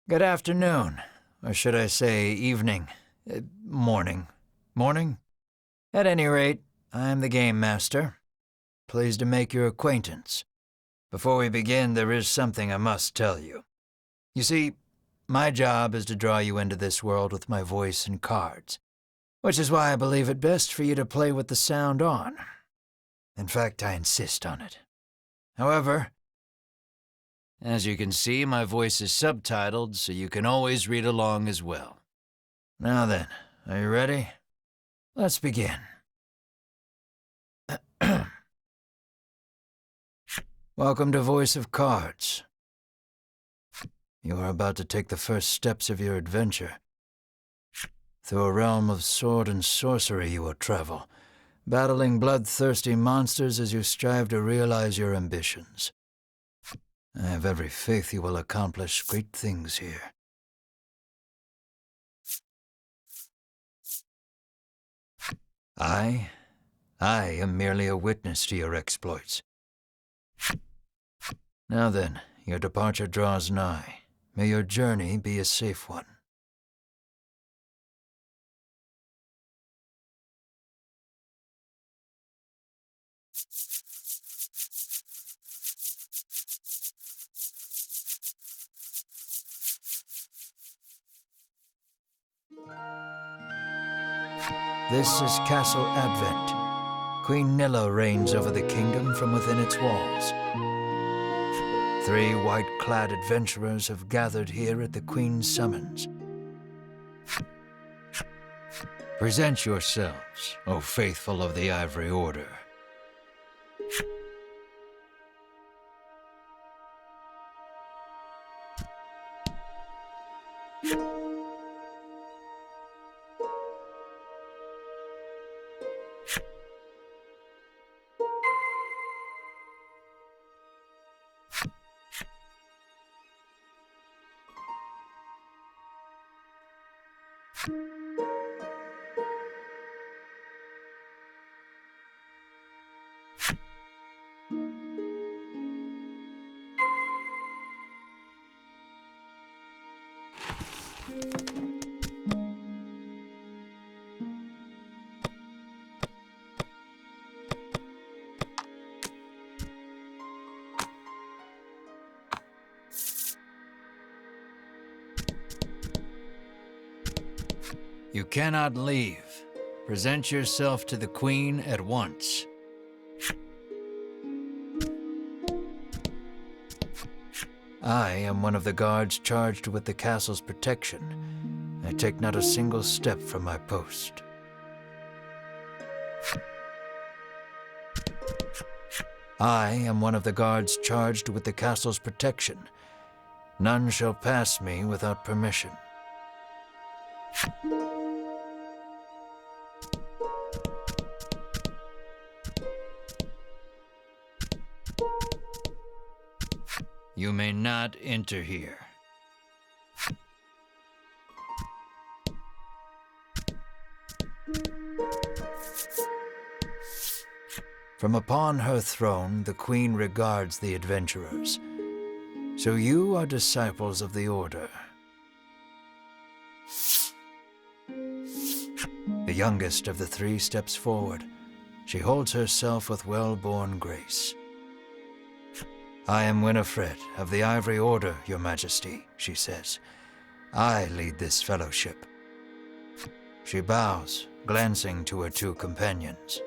Good afternoon, or should I say evening, morning. Morning? At any rate, I'm the Game Master. Pleased to make your acquaintance. Before we begin, there is something I must tell you. You see, my job is to draw you into this world with my voice and cards, which is why I believe it best for you to play with the sound on. In fact, I insist on it. However, as you can see, my voice is subtitled, so you can always read along as well. Now then, are you ready? Let's begin. Welcome to Voice of Cards. You are about to take the first steps of your adventure. Through a realm of sword and sorcery you will travel, battling bloodthirsty monsters as you strive to realize your ambitions. I have every faith you will accomplish great things here. I am merely a witness to your exploits. Now then, your departure draws nigh. May your journey be a safe one. This is Castle Advent. Queen Nilla reigns over the kingdom from within its walls. 3 white-clad adventurers have gathered here at the Queen's summons. Present yourselves, O faithful of the Ivory Order. You cannot leave. Present yourself to the Queen at once. I am one of the guards charged with the castle's protection. I take not a single step from my post. I am one of the guards charged with the castle's protection. None shall pass me without permission. You may not enter here. From upon her throne, the Queen regards the adventurers. So you are disciples of the Order. The youngest of the 3 steps forward. She holds herself with well-born grace. I am Winifred of the Ivory Order, Your Majesty, she says. I lead this fellowship. She bows, glancing to her 2 companions.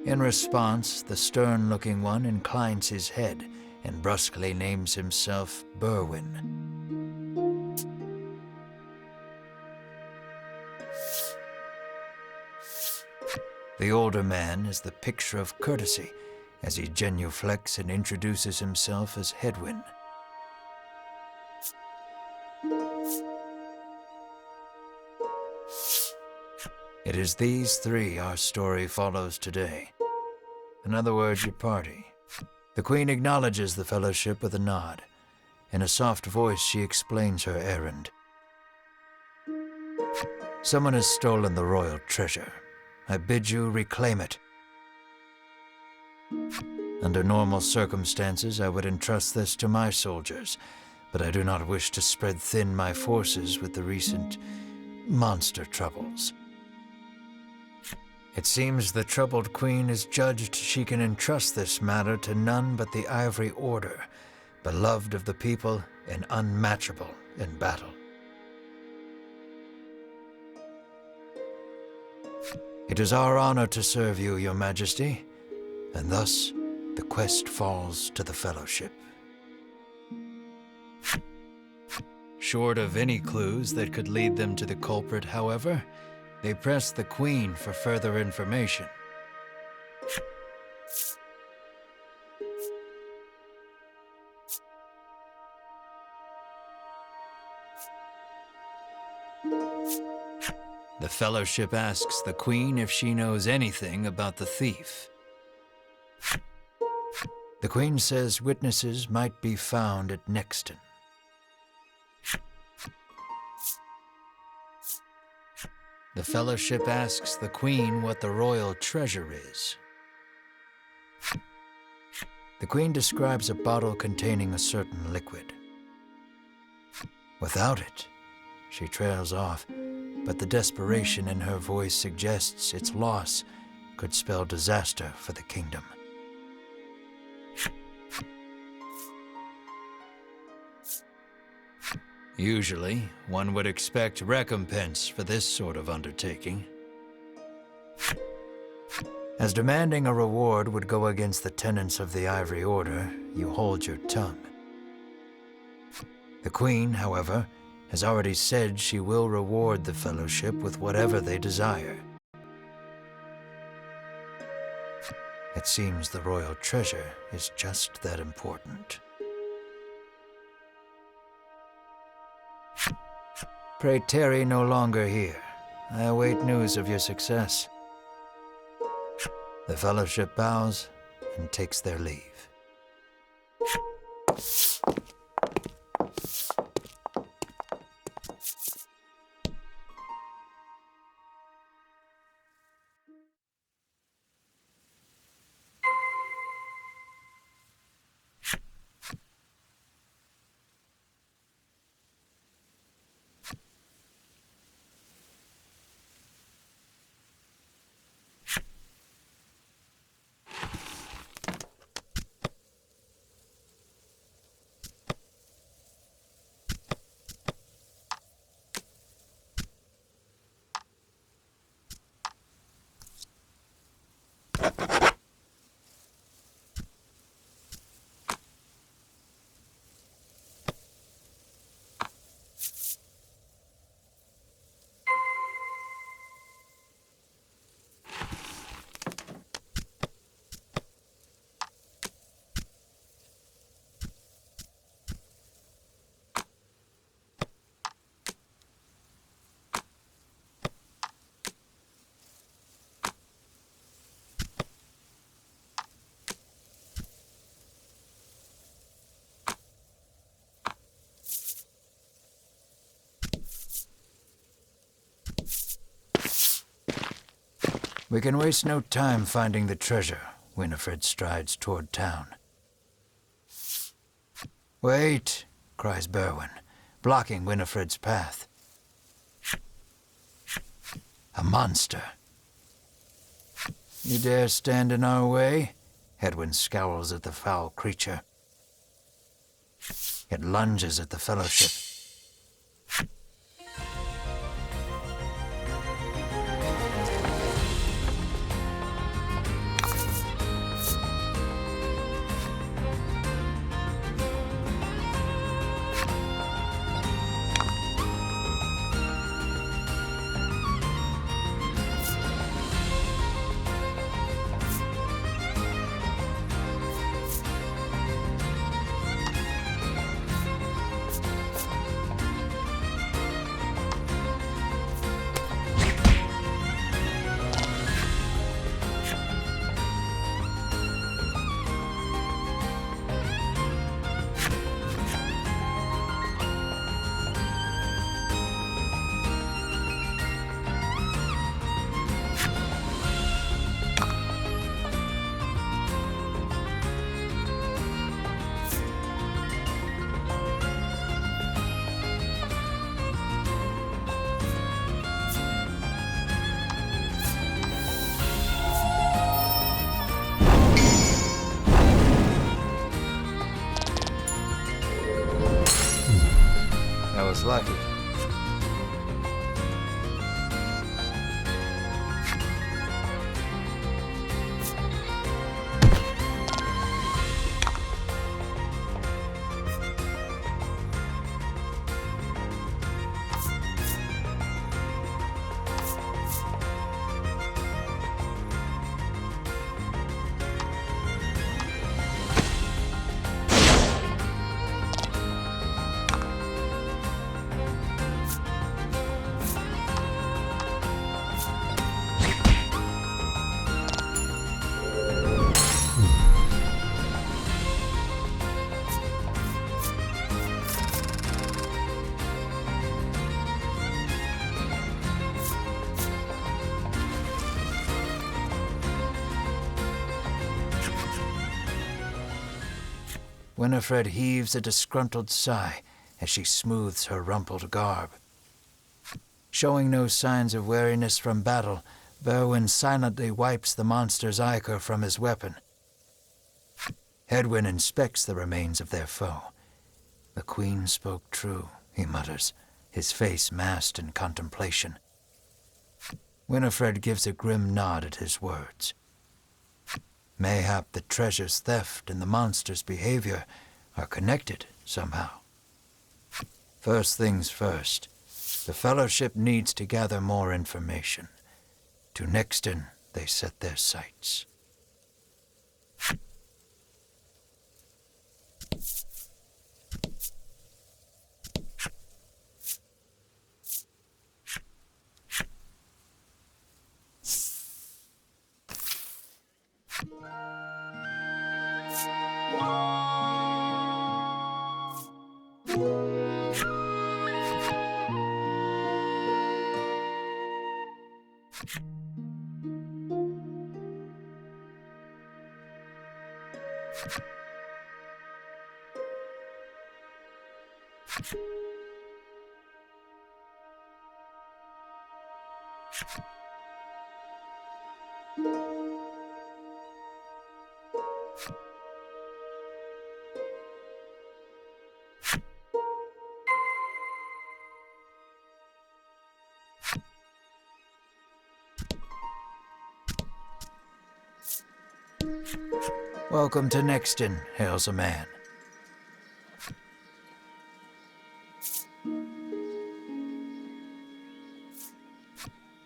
In response, the stern-looking one inclines his head and brusquely names himself Berwin. The older man is the picture of courtesy as he genuflects and introduces himself as Hedwyn. It is these 3 our story follows today. In other words, your party. The Queen acknowledges the fellowship with a nod. In a soft voice, she explains her errand. Someone has stolen the royal treasure. I bid you reclaim it. Under normal circumstances, I would entrust this to my soldiers, but I do not wish to spread thin my forces with the recent monster troubles. It seems the troubled queen is judged she can entrust this matter to none but the Ivory Order, beloved of the people and unmatchable in battle. It is our honor to serve you, Your Majesty, and thus the quest falls to the Fellowship. Short of any clues that could lead them to the culprit, however, they press the Queen for further information. The Fellowship asks the Queen if she knows anything about the thief. The Queen says witnesses might be found at Nexton. The Fellowship asks the Queen what the royal treasure is. The Queen describes a bottle containing a certain liquid. Without it, she trails off, but the desperation in her voice suggests its loss could spell disaster for the kingdom. Usually, one would expect recompense for this sort of undertaking, as demanding a reward would go against the tenets of the Ivory Order. You hold your tongue. The Queen, however, has already said she will reward the Fellowship with whatever they desire. It seems the royal treasure is just that important. Pray tarry no longer here. I await news of your success. The Fellowship bows and takes their leave. We can waste no time finding the treasure. Winifred strides toward town. Wait, cries Berwin, blocking Winifred's path. A monster. You dare stand in our way? Hedwyn scowls at the foul creature. It lunges at the Fellowship. Winifred heaves a disgruntled sigh as she smooths her rumpled garb. Showing no signs of weariness from battle, Berwin silently wipes the monster's ichor from his weapon. Edwin inspects the remains of their foe. "The Queen spoke true," he mutters, his face masked in contemplation. Winifred gives a grim nod at his words. Mayhap the treasure's theft and the monster's behavior are connected somehow. First things first, the Fellowship needs to gather more information. To Nixton they set their sights. "Welcome to Nixton," hails a man.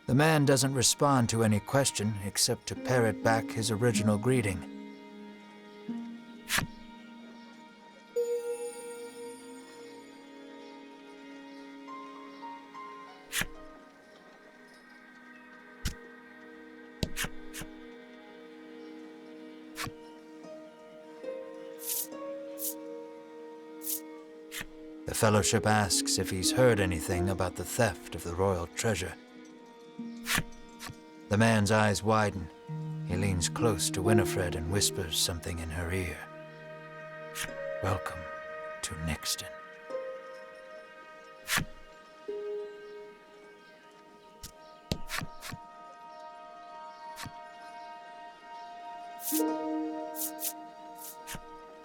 The man doesn't respond to any question except to parrot back his original greeting. The Fellowship asks if he's heard anything about the theft of the royal treasure. The man's eyes widen. He leans close to Winifred and whispers something in her ear. "Welcome to Nixton."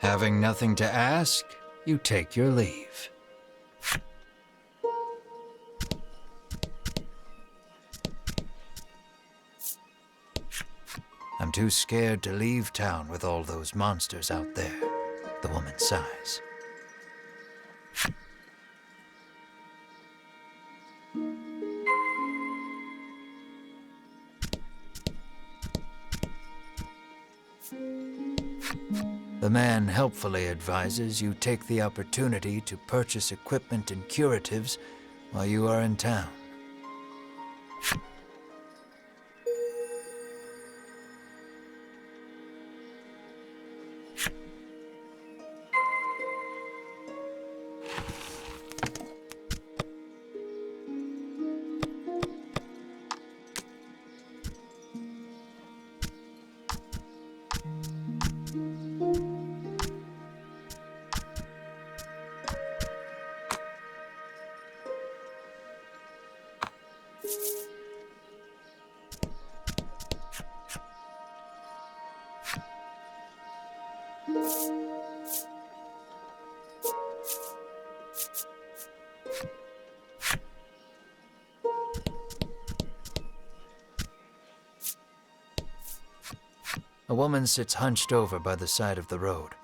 Having nothing to ask, you take your leave. "I'm too scared to leave town with all those monsters out there," the woman sighs. The man helpfully advises you take the opportunity to purchase equipment and curatives while you are in town. A woman sits hunched over by the side of the road.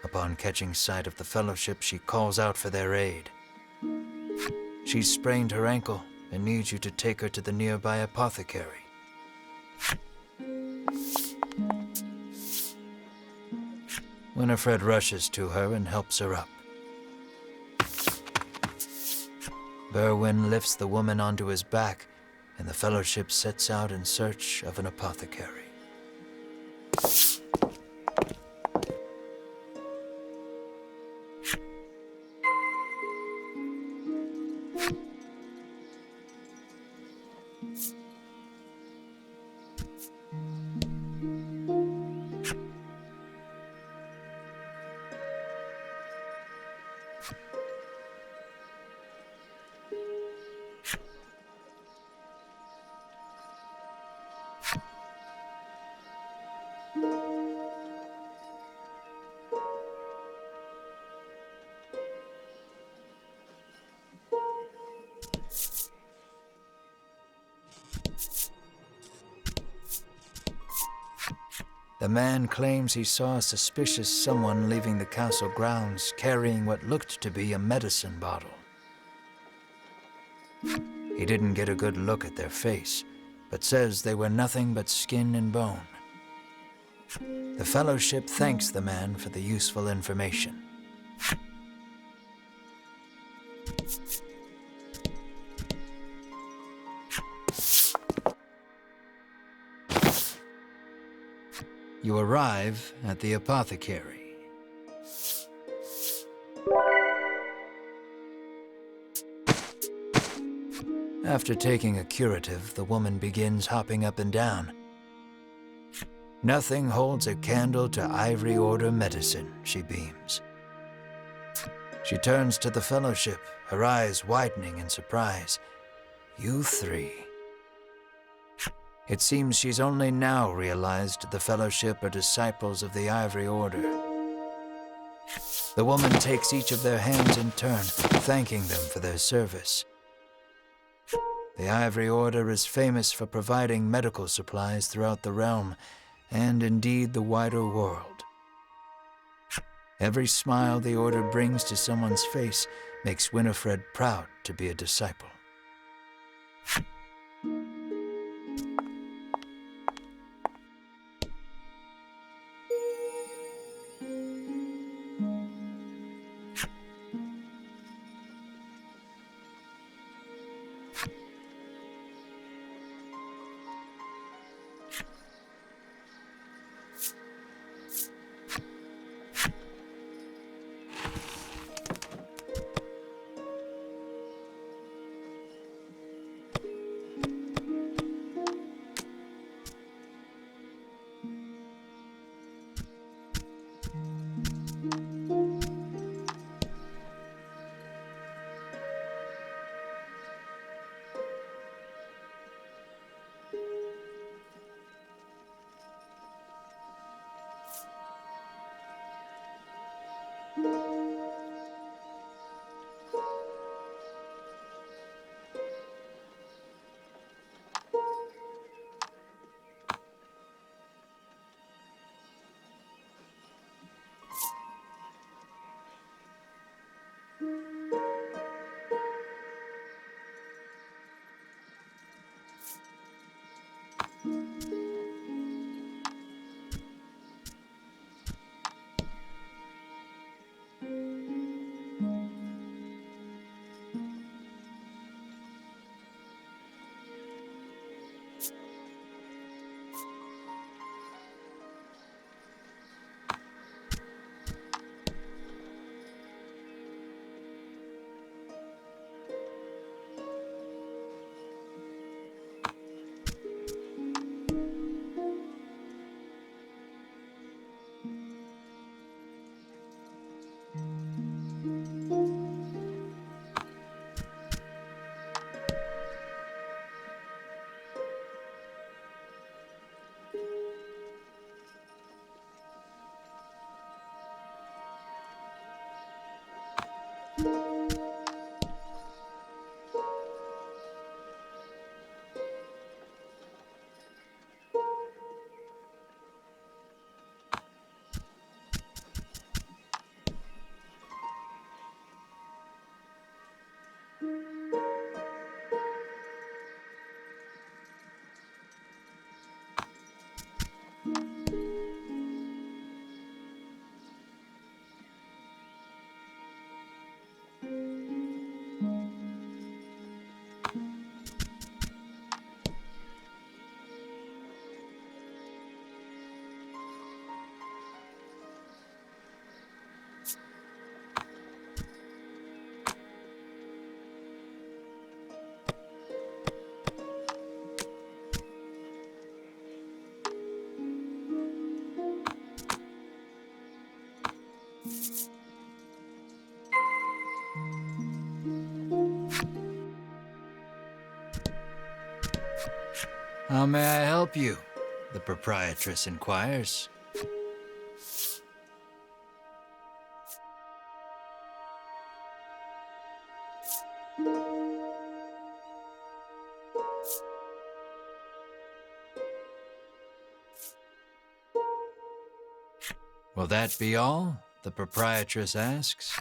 Upon catching sight of the Fellowship, she calls out for their aid. She's sprained her ankle and needs you to take her to the nearby apothecary. Winifred rushes to her and helps her up. Berwin lifts the woman onto his back, and the Fellowship sets out in search of an apothecary. The man claims he saw a suspicious someone leaving the castle grounds carrying what looked to be a medicine bottle. He didn't get a good look at their face, but says they were nothing but skin and bone. The Fellowship thanks the man for the useful information. You arrive at the apothecary. After taking a curative, the woman begins hopping up and down. Nothing holds a candle to Ivory Order medicine, she beams. She turns to the Fellowship, her eyes widening in surprise. You three. It seems she's only now realized the Fellowship are disciples of the Ivory Order. The woman takes each of their hands in turn, thanking them for their service. The Ivory Order is famous for providing medical supplies throughout the realm, and indeed the wider world. Every smile the Order brings to someone's face makes Winifred proud to be a disciple. How may I help you? The proprietress inquires. Will that be all? The proprietress asks.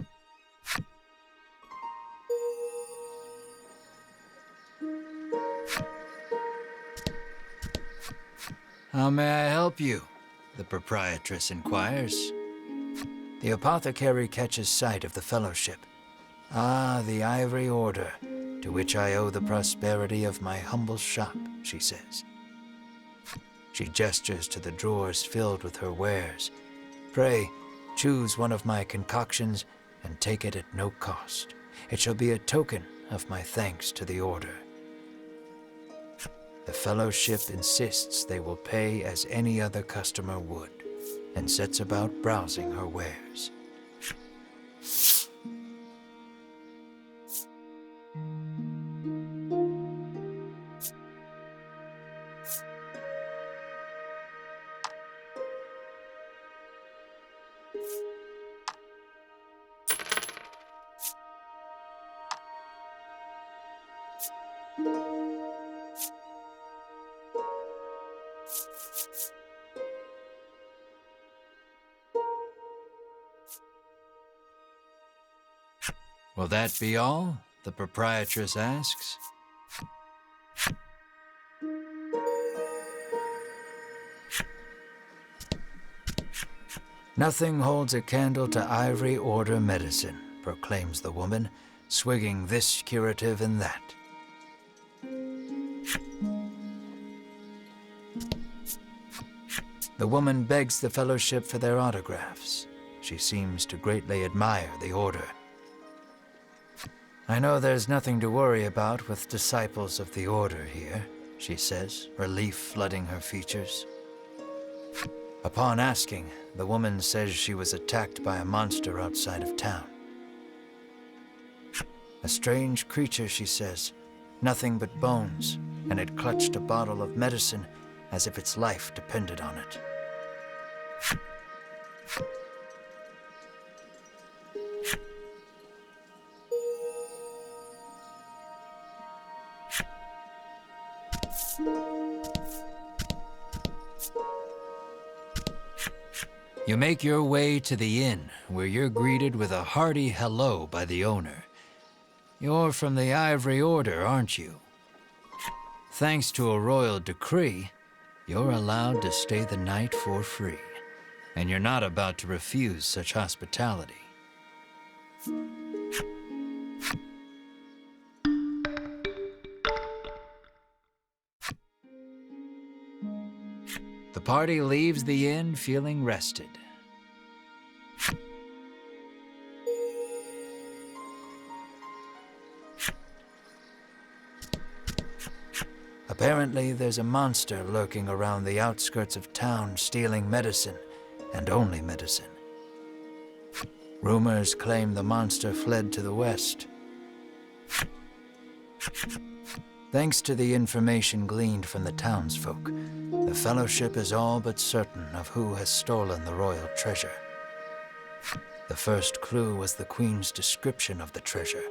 How may I help you? The proprietress inquires. The apothecary catches sight of the fellowship. Ah, the Ivory Order, to which I owe the prosperity of my humble shop, she says. She gestures to the drawers filled with her wares. Pray, choose one of my concoctions and take it at no cost. It shall be a token of my thanks to the Order. The fellowship insists they will pay as any other customer would, and sets about browsing her wares. Will that be all? The proprietress asks. Nothing holds a candle to Ivory Order medicine, proclaims the woman, swigging this curative and that. The woman begs the fellowship for their autographs. She seems to greatly admire the Order. I know there's nothing to worry about with disciples of the Order here, she says, relief flooding her features. Upon asking, the woman says she was attacked by a monster outside of town. A strange creature, she says, nothing but bones, and it clutched a bottle of medicine as if its life depended on it. You make your way to the inn, where you're greeted with a hearty hello by the owner. You're from the Ivory Order, aren't you? Thanks to a royal decree, you're allowed to stay the night for free, and you're not about to refuse such hospitality. The party leaves the inn feeling rested. Apparently, there's a monster lurking around the outskirts of town stealing medicine, and only medicine. Rumors claim the monster fled to the west. Thanks to the information gleaned from the townsfolk, the fellowship is all but certain of who has stolen the royal treasure. The first clue was the Queen's description of the treasure,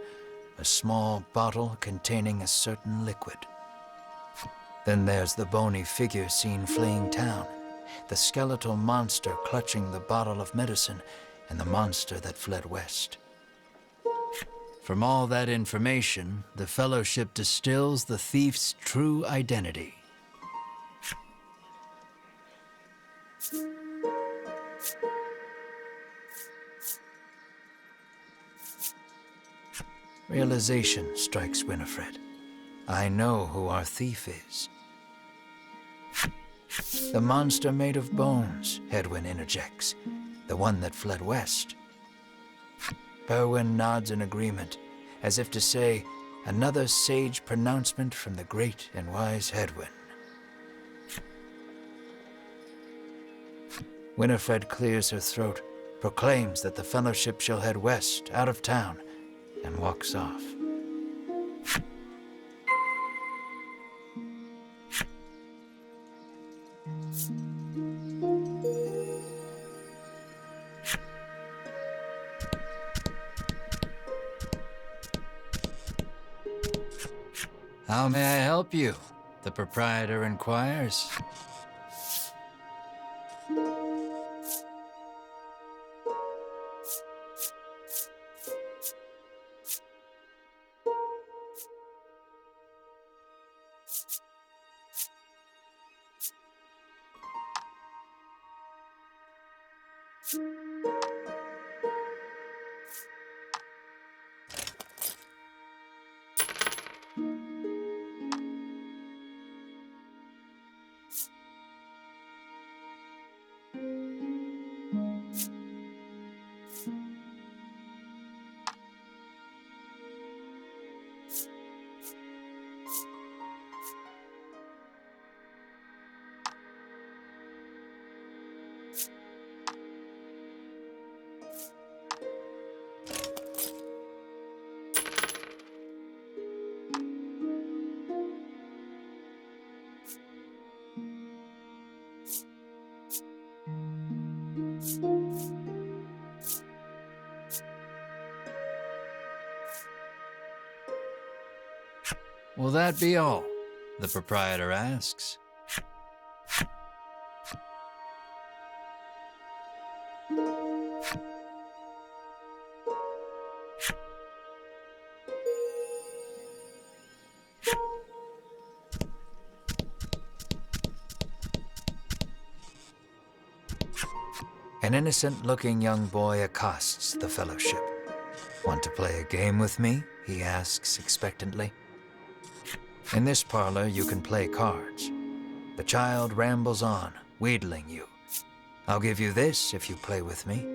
a small bottle containing a certain liquid. Then there's the bony figure seen fleeing town, the skeletal monster clutching the bottle of medicine, and the monster that fled west. From all that information, the fellowship distills the thief's true identity. Realization strikes Winifred. I know who our thief is. The monster made of bones, Hedwyn interjects. The one that fled west. Berwin nods in agreement, as if to say, another sage pronouncement from the great and wise Hedwyn. Winifred clears her throat, proclaims that the fellowship shall head west, out of town, and walks off. How may I help you? The proprietor inquires. Will that be all? The proprietor asks. An innocent-looking young boy accosts the fellowship. Want to play a game with me? He asks expectantly. In this parlor, you can play cards. The child rambles on, wheedling you. I'll give you this if you play with me.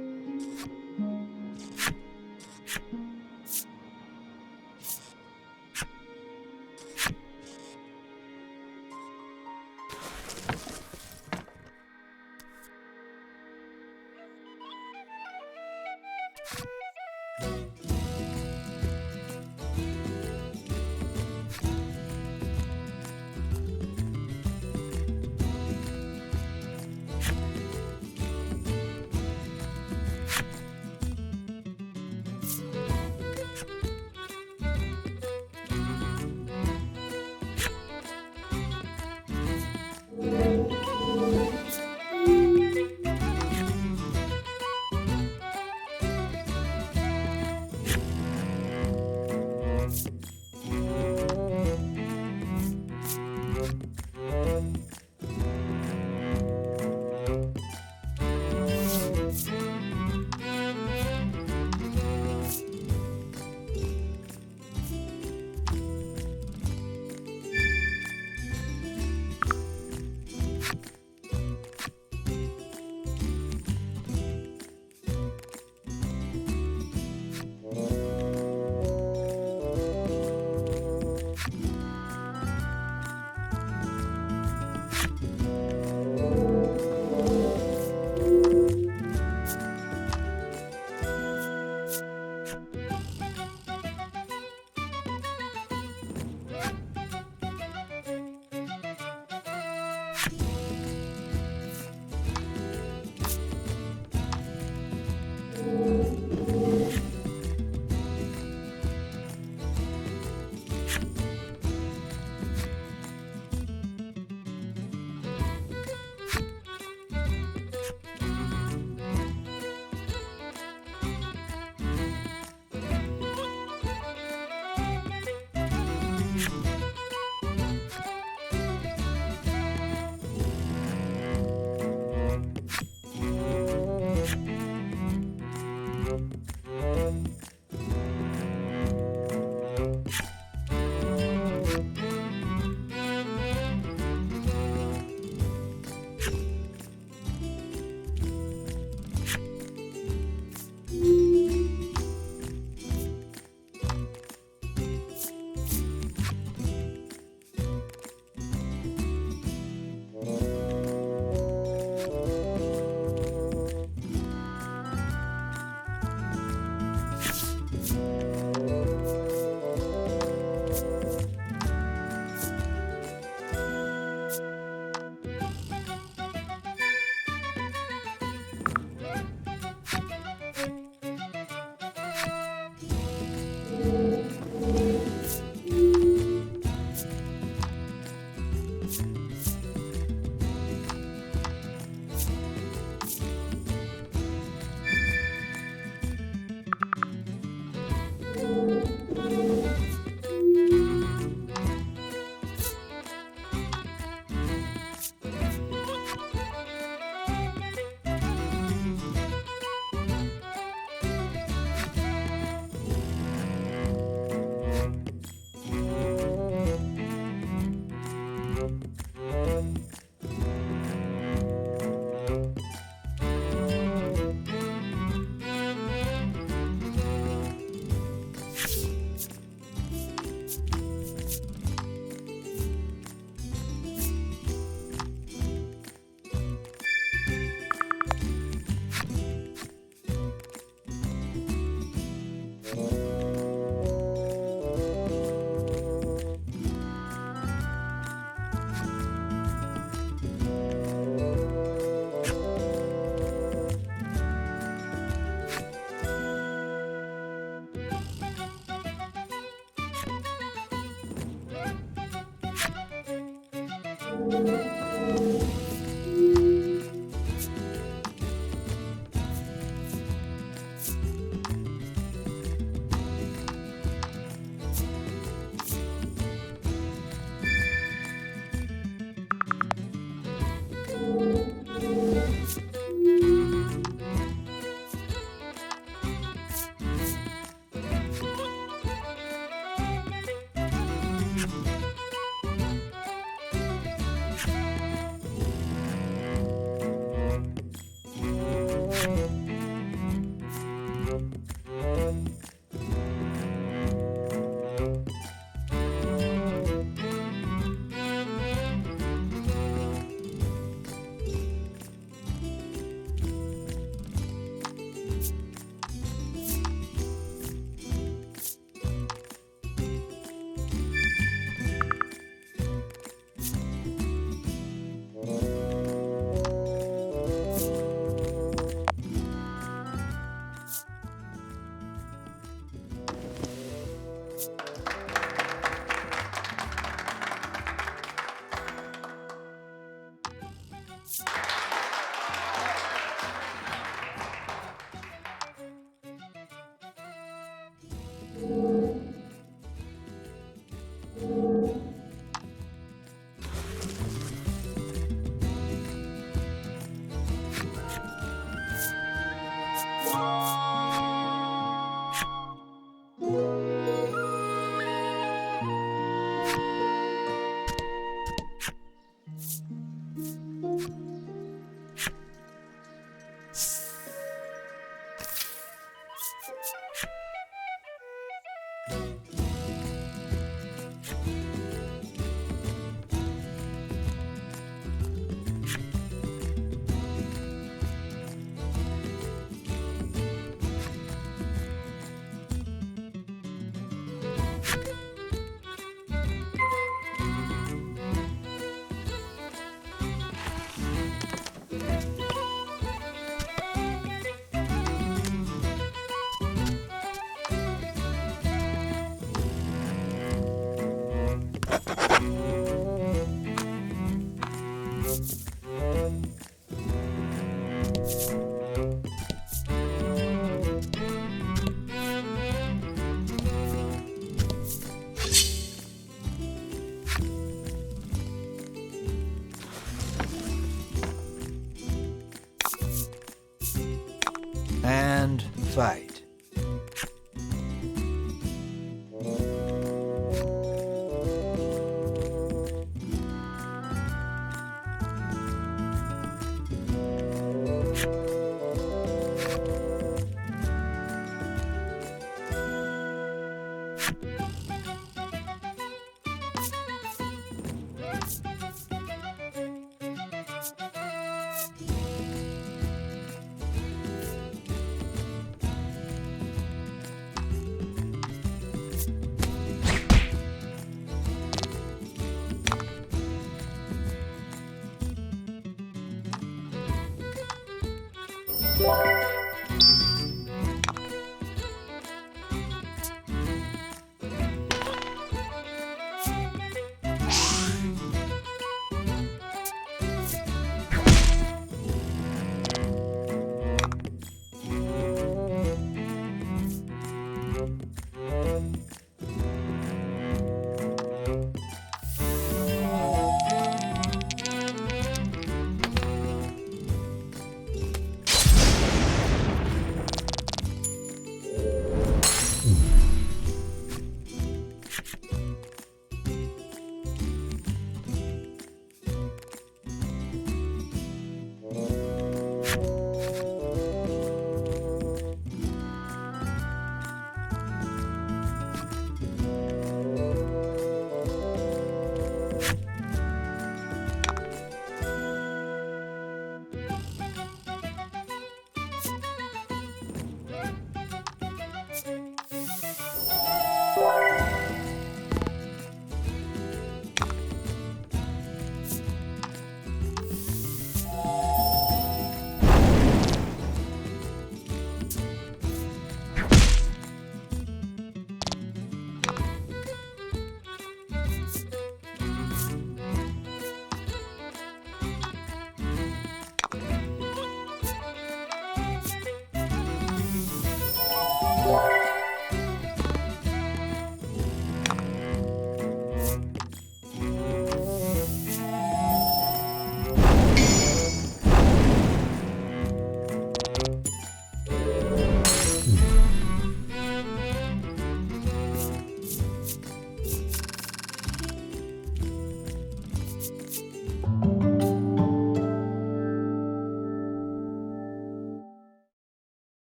And fight.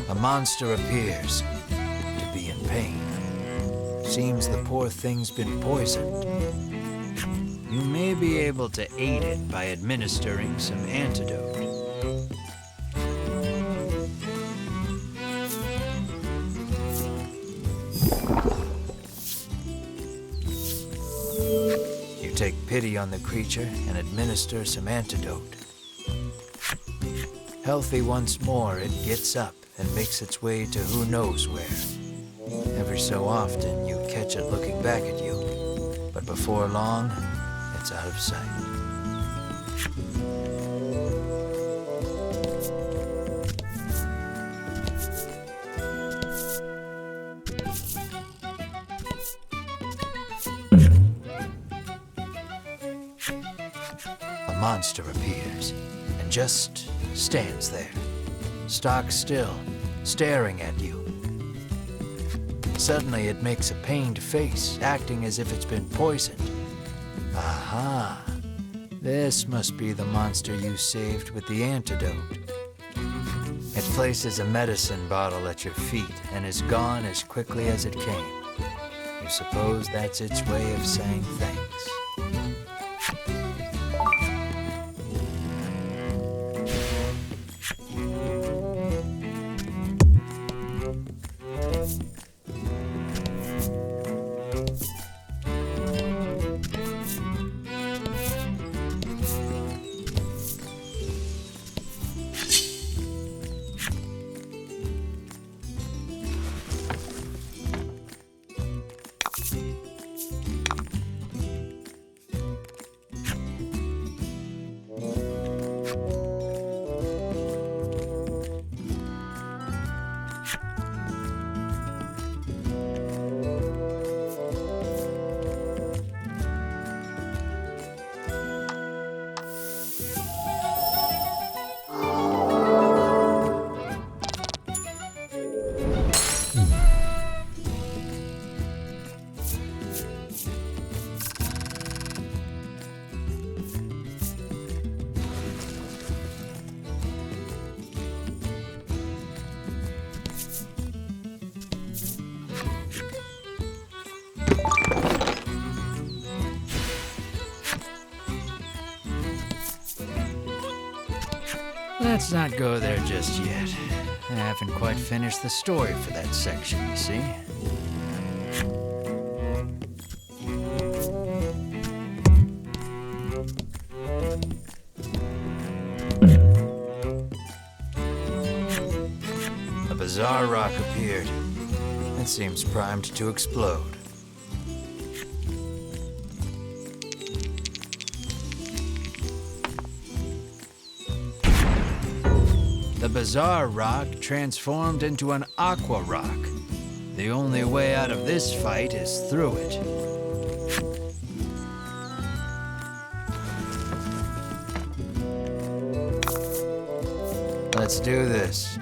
A monster appears to be in pain. Seems the poor thing's been poisoned. You may be able to aid it by administering some antidote. You take pity on the creature and administer some antidote. Healthy once more, it gets up and makes its way to who knows where. Every so often, you catch it looking back at you, but before long, it's out of sight. A monster appears and just stands there, stock still, staring at you. Suddenly it makes a pained face, acting as if it's been poisoned. Aha! This must be the monster you saved with the antidote. It places a medicine bottle at your feet and is gone as quickly as it came. You suppose that's its way of saying thanks. Let's not go there just yet. I haven't quite finished the story for that section, you see. A bizarre rock appeared. It seems primed to explode. The bizarre rock transformed into an aqua rock. The only way out of this fight is through it. Let's do this.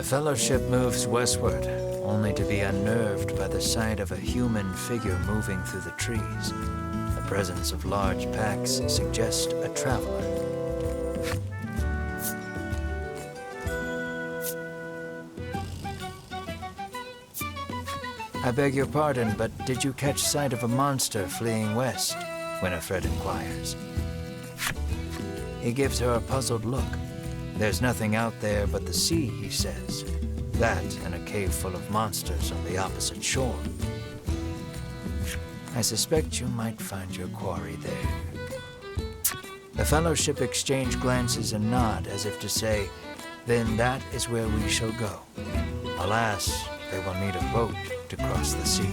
The Fellowship moves westward, only to be unnerved by the sight of a human figure moving through the trees. The presence of large packs suggests a traveler. I beg your pardon, but did you catch sight of a monster fleeing west? Winifred inquires. He gives her a puzzled look. There's nothing out there but the sea, he says. That and a cave full of monsters on the opposite shore. I suspect you might find your quarry there. The Fellowship exchange glances and nod as if to say, then that is where we shall go. Alas, they will need a boat to cross the sea.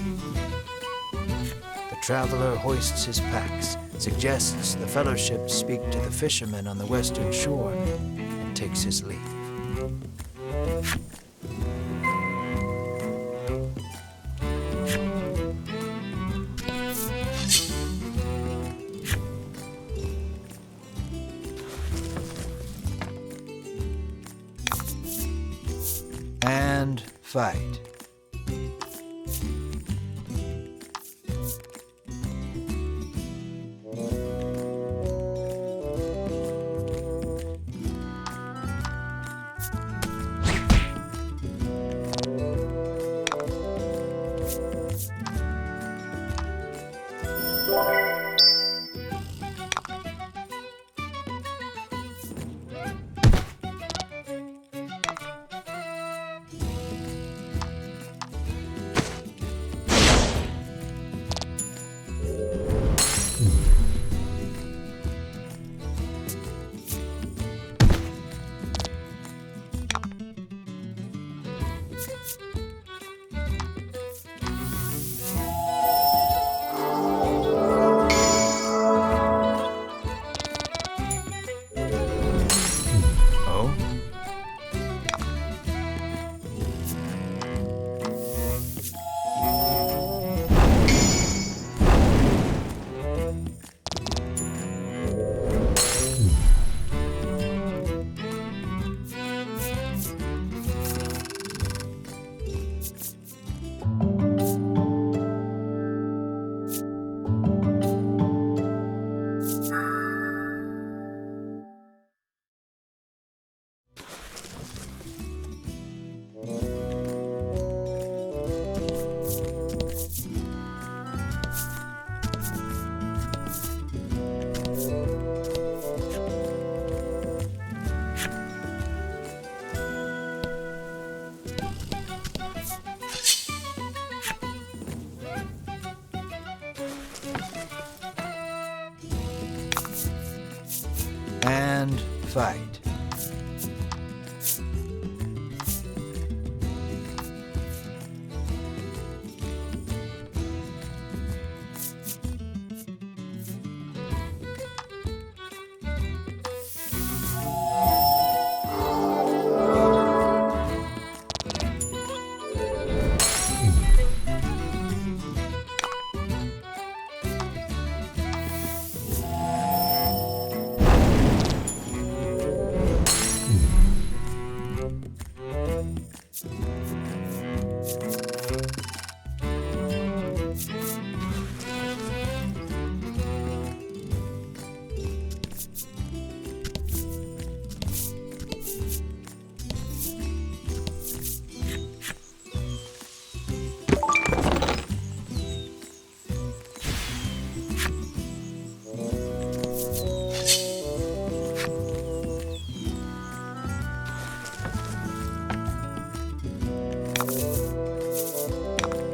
The traveler hoists his packs, suggests the Fellowship speak to the fishermen on the western shore, and takes his leave. And fight. And fight.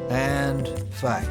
And fight.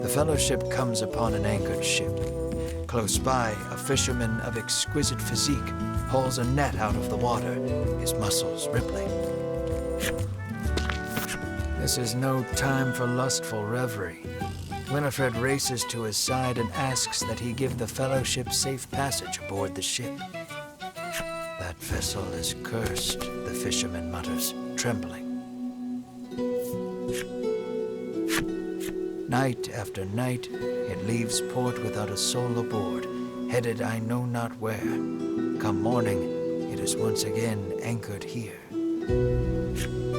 Fellowship comes upon an anchored ship. Close by, a fisherman of exquisite physique hauls a net out of the water, his muscles rippling. This is no time for lustful reverie. Winifred races to his side and asks that he give the Fellowship safe passage aboard the ship. That vessel is cursed, the fisherman mutters, trembling. Night after night, it leaves port without a soul aboard, headed I know not where. Come morning, it is once again anchored here.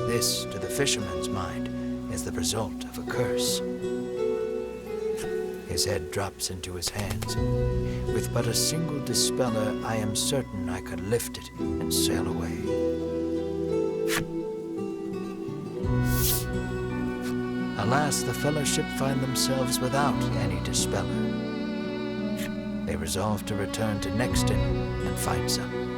This, to the fisherman's mind, is the result of a curse. His head drops into his hands. With but a single dispeller, I am certain I could lift it and sail away. Alas, the Fellowship find themselves without any dispeller. They resolve to return to Nexton and find some.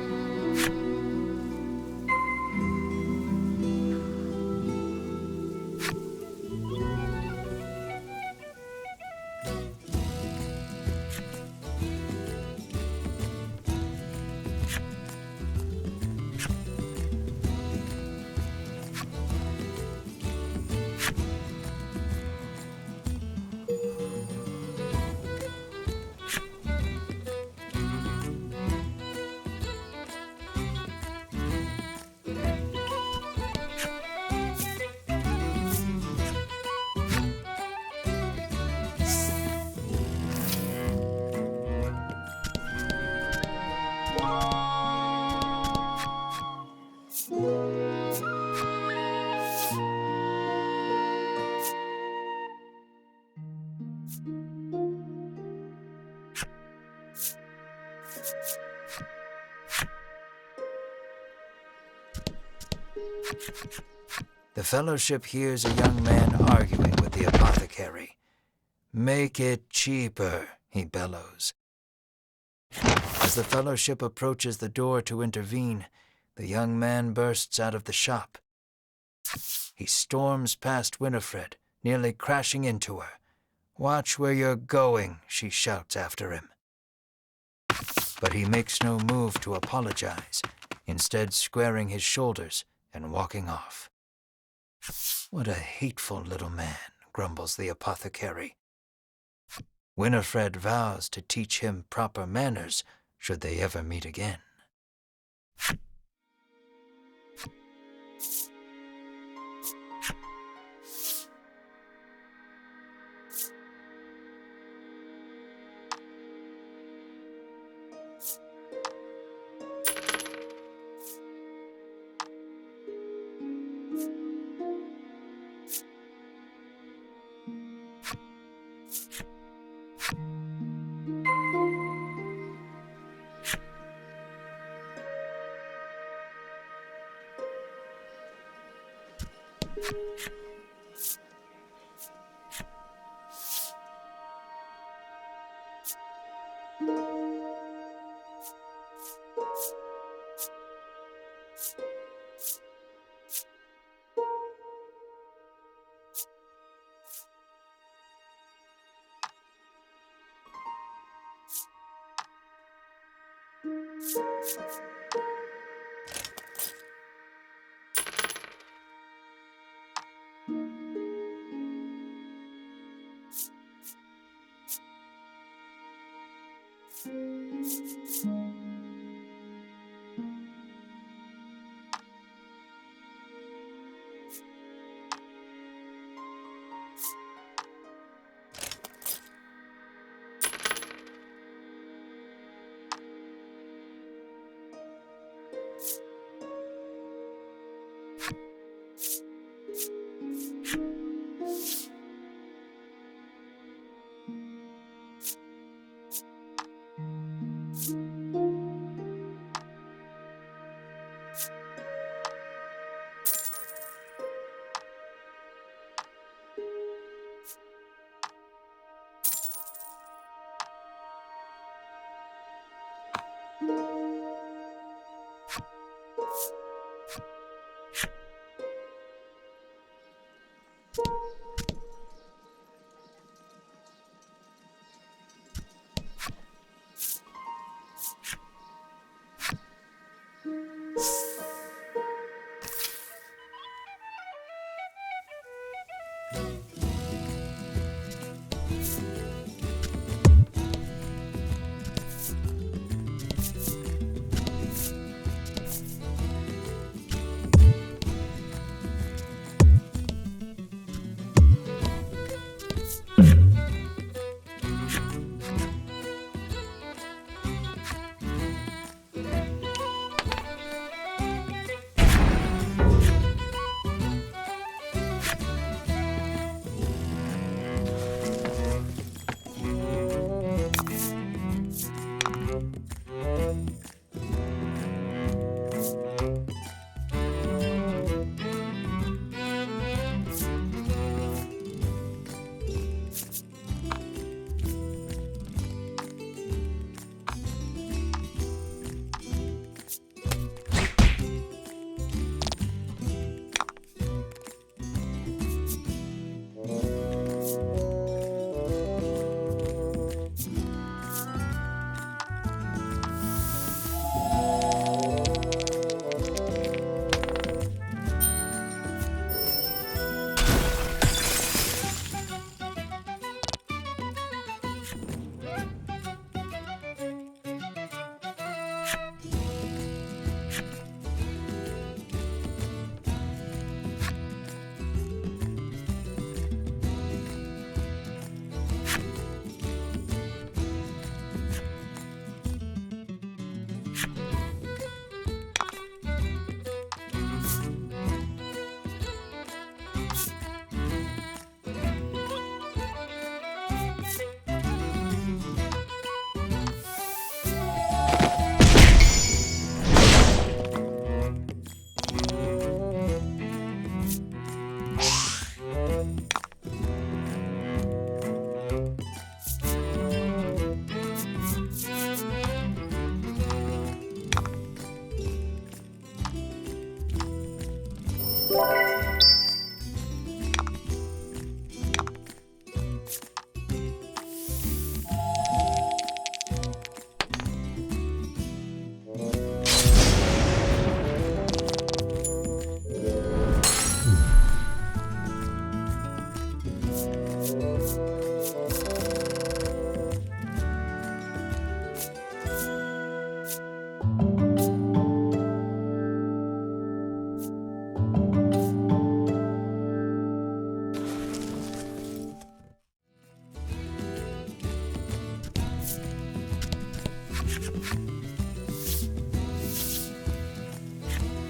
The Fellowship hears a young man arguing with the apothecary. "Make it cheaper," he bellows. As the Fellowship approaches the door to intervene, the young man bursts out of the shop. He storms past Winifred, nearly crashing into her. "Watch where you're going," she shouts after him. But he makes no move to apologize, instead squaring his shoulders and walking off. "What a hateful little man," grumbles the apothecary. Winifred vows to teach him proper manners should they ever meet again.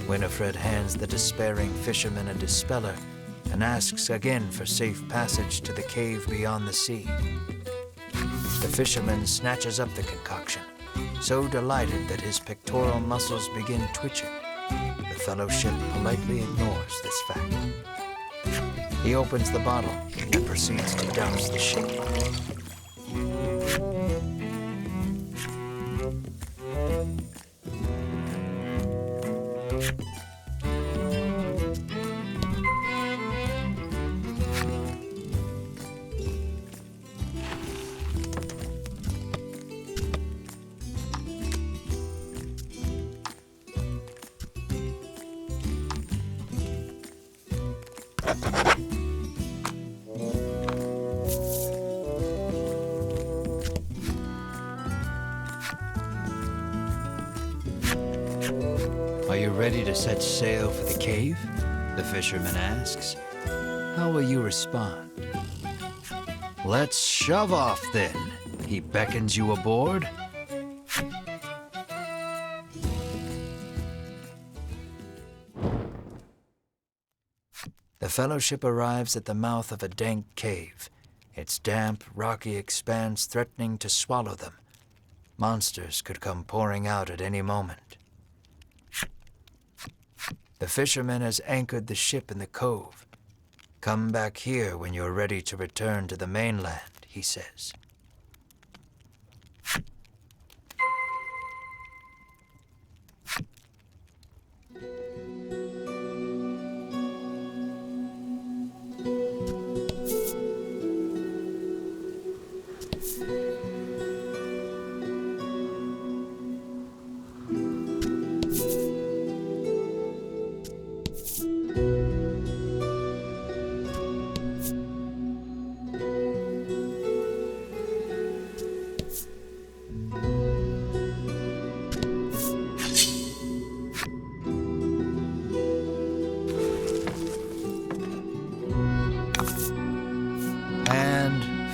Winifred hands the despairing fisherman a dispeller and asks again for safe passage to the cave beyond the sea. The fisherman snatches up the concoction, so delighted that his pectoral muscles begin twitching. The fellowship politely ignores this fact. He opens the bottle and proceeds to douse the ship. Are you ready to set sail for the cave? The fisherman asks. How will you respond? Let's shove off then. He beckons you aboard. The fellowship arrives at the mouth of a dank cave, its damp, rocky expanse threatening to swallow them. Monsters could come pouring out at any moment. The fisherman has anchored the ship in the cove. Come back here when you're ready to return to the mainland, he says.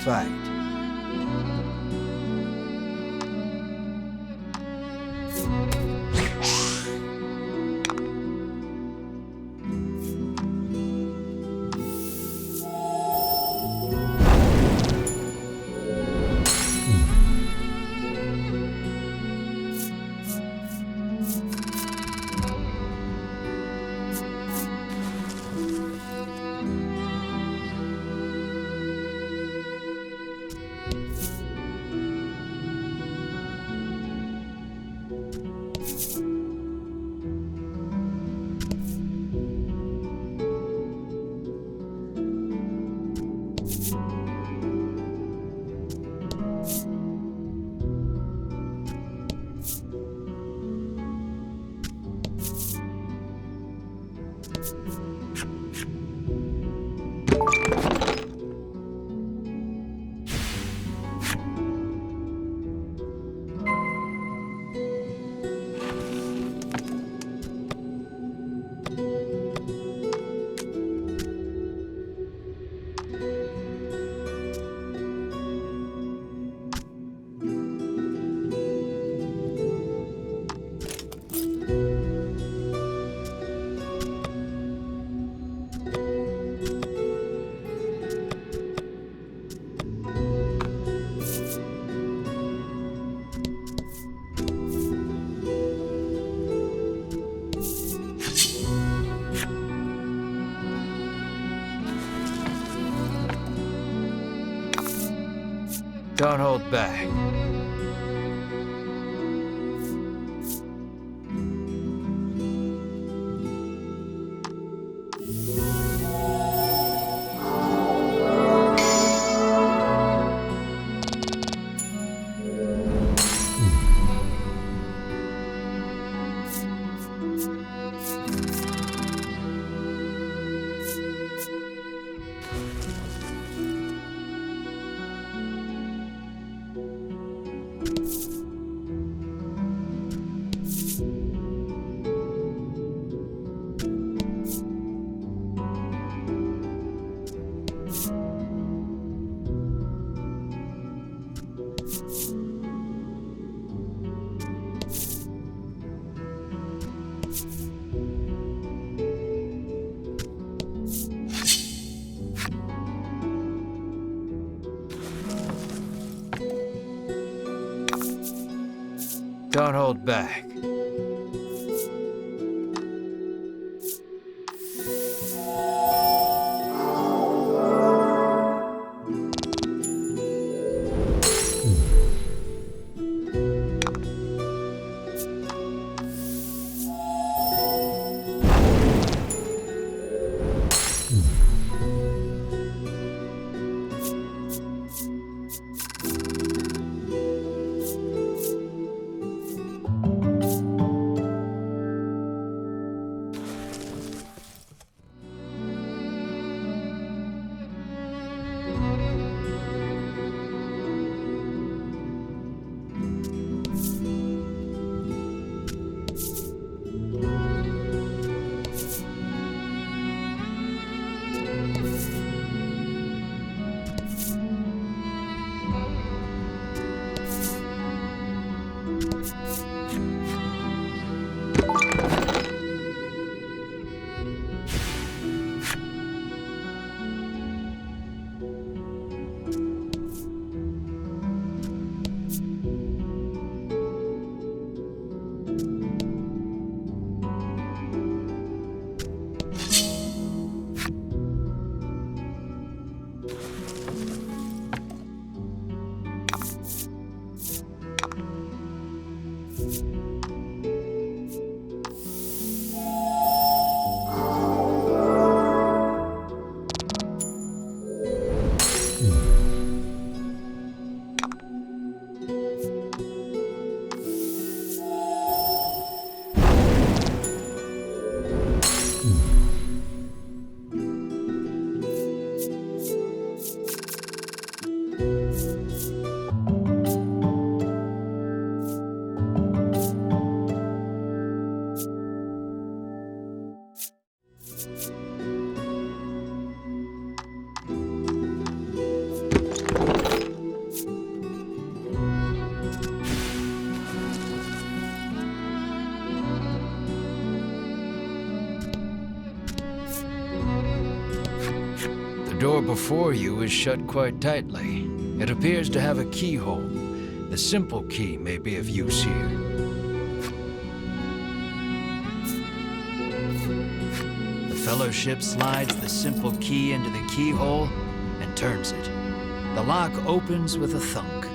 Fight. Don't hold back. Don't hold back. The door before you is shut quite tightly. It appears to have a keyhole. The simple key may be of use here. The Fellowship slides the simple key into the keyhole and turns it. The lock opens with a thunk.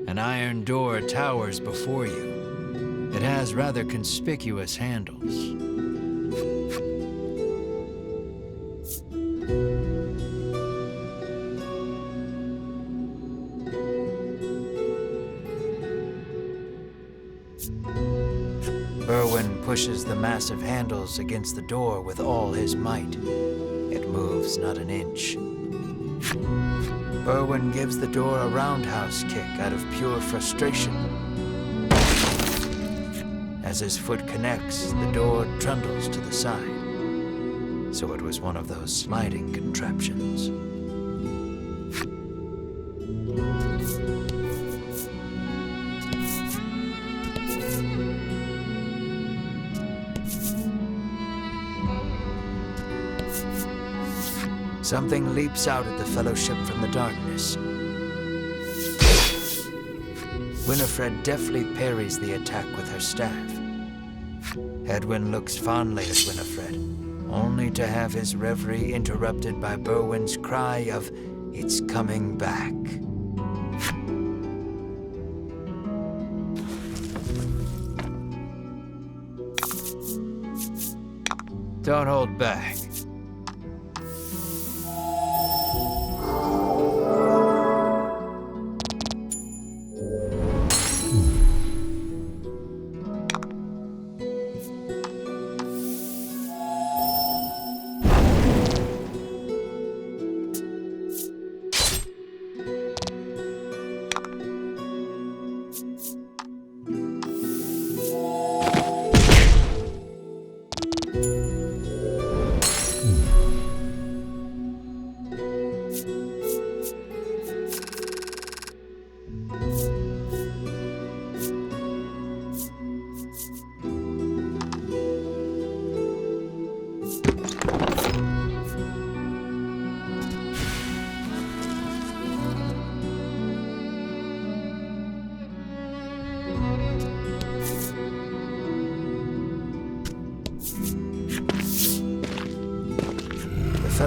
An iron door towers before you. It has rather conspicuous handles. Berwin pushes the massive handles against the door with all his might. It moves not an inch. Berwin gives the door a roundhouse kick out of pure frustration. As his foot connects, the door trundles to the side. So it was one of those sliding contraptions. Something leaps out at the Fellowship from the darkness. Winifred deftly parries the attack with her staff. Edwin looks fondly at Winifred, only to have his reverie interrupted by Berwin's cry of, "It's coming back." Don't hold back.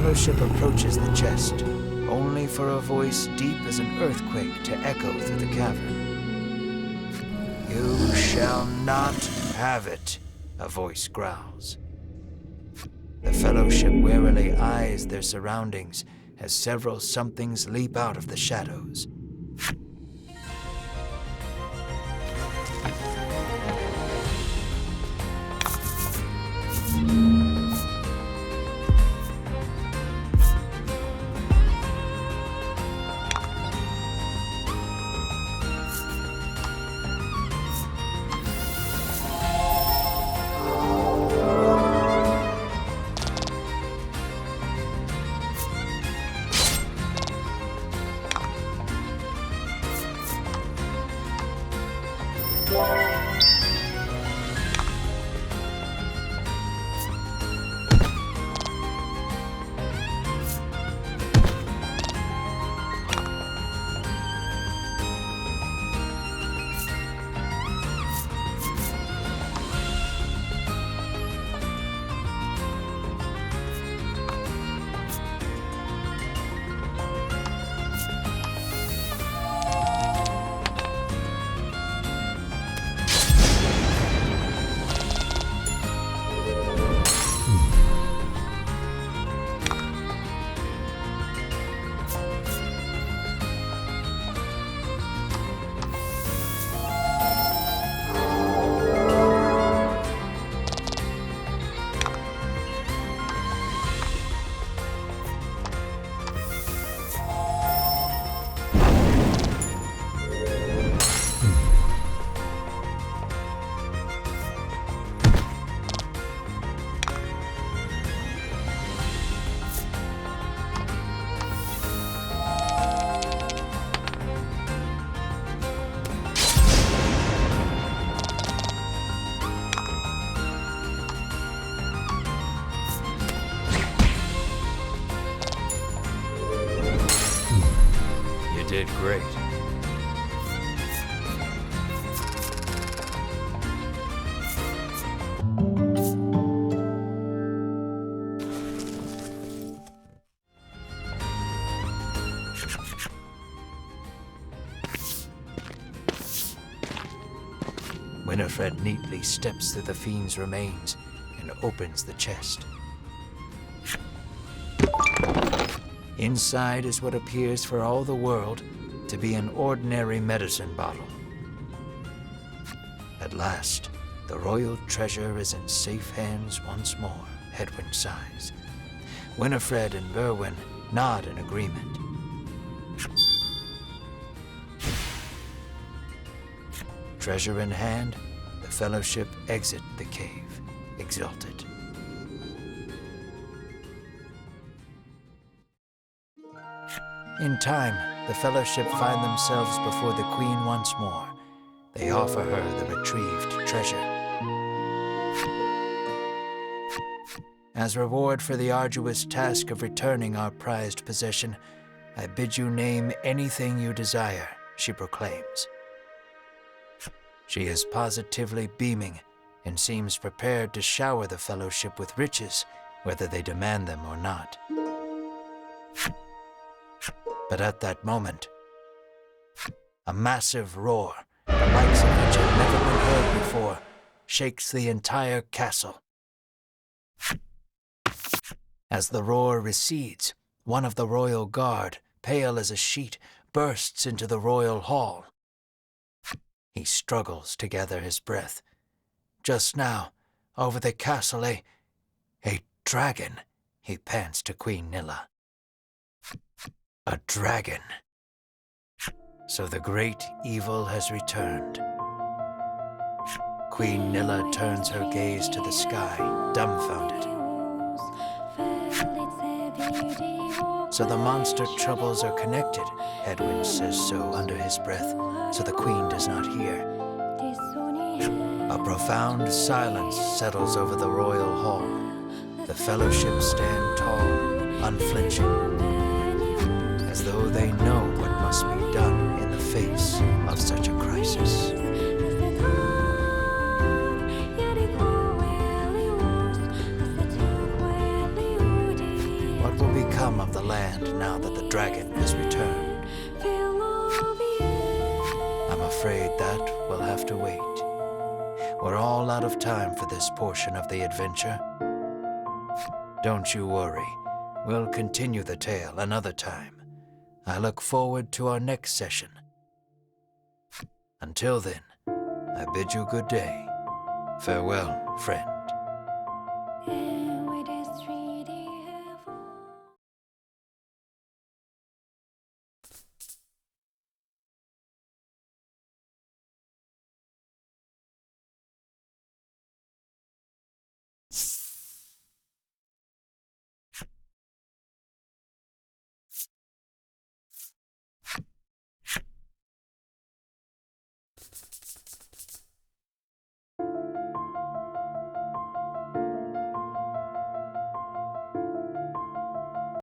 Fellowship approaches the chest, only for a voice deep as an earthquake to echo through the cavern. "You shall not have it," a voice growls. The Fellowship warily eyes their surroundings as several somethings leap out of the shadows. Did great. Winifred neatly steps through the fiend's remains and opens the chest. Inside is what appears for all the world to be an ordinary medicine bottle. At last, the royal treasure is in safe hands once more, Hedwyn sighs. Winifred and Berwin nod in agreement. Treasure in hand, the Fellowship exit the cave, exulted. In time, the Fellowship find themselves before the Queen once more. They offer her the retrieved treasure. As reward for the arduous task of returning our prized possession, I bid you name anything you desire, she proclaims. She is positively beaming and seems prepared to shower the Fellowship with riches, whether they demand them or not. But at that moment, a massive roar, the likes of which had never been heard before, shakes the entire castle. As the roar recedes, one of the royal guard, pale as a sheet, bursts into the royal hall. He struggles to gather his breath. Just now, over the castle, a dragon, he pants to Queen Nilla. A dragon. So the great evil has returned. Queen Nilla turns her gaze to the sky, dumbfounded. So the monster troubles are connected, Hedwyn says so under his breath, so the Queen does not hear. A profound silence settles over the royal hall. The Fellowship stand tall, unflinching, as though they know what must be done in the face of such a crisis. What will now that the dragon has returned. I'm afraid that will have to wait. We're all out of time for this portion of the adventure. Don't you worry. We'll continue the tale another time. I look forward to our next session. Until then, I bid you good day. Farewell, friend.